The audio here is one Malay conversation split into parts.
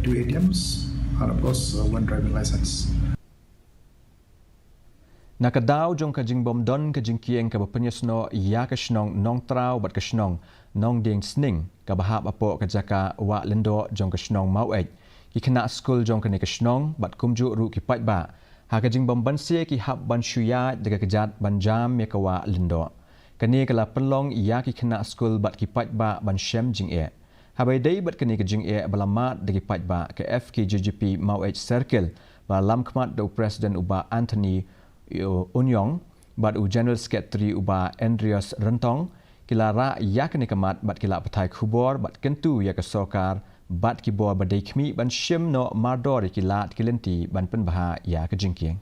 2 ATMs, and of course 1 driving license. Nakadaw jong kajing bomdon kajing kieng kabapanyasno ya kasnong nong trao bat kasnong nong ding sning kabahap apo kajaka wa lendo jong kasnong mauej ki kena skul jong kene kasnong bat kumju ru ki paitba ha kajing bombanse ki hab ban shuya daga kejat banjam me kawa lendo kani kala pelong ya ki kena skul bat ki paitba ban shem jing e habai dei bat kani kajing e balamat dagi paitba ke FKJGP mauej circle ba lam khmat do president uba Anthony Unyong bat u General Secretary uba Andreas Rentong kilara ya kene kamat bat kila patai khubor bat kentu ya kesokar bat kibor badai khmi ban shim no mardor kilat kilenti ban penbaha ya kejingkieng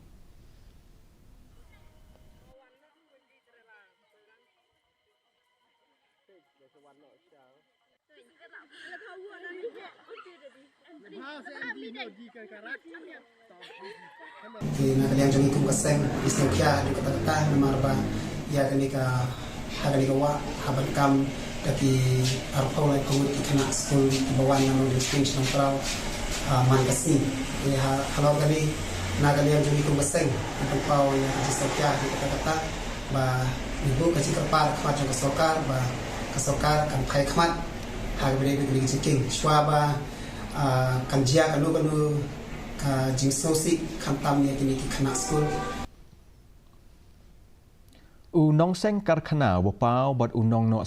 na kalian jangi kum kaseng isnokia di kota-kota namarba ya kenika haganika wa haban kam daki arpau lai kumut ikana school bawan yang distinction trau mangkasi ya kalau kali na kalian jangi kum kaseng arpau ya isnokia di kota-kota ba ibu kasih kerpar khawatir kesokar ba kesokar kan kai khmat hagbere bigri ciking swaba kanjia kanu jingsosi kantam ni kini kena school u nong seng karkhana wapau bat u nong no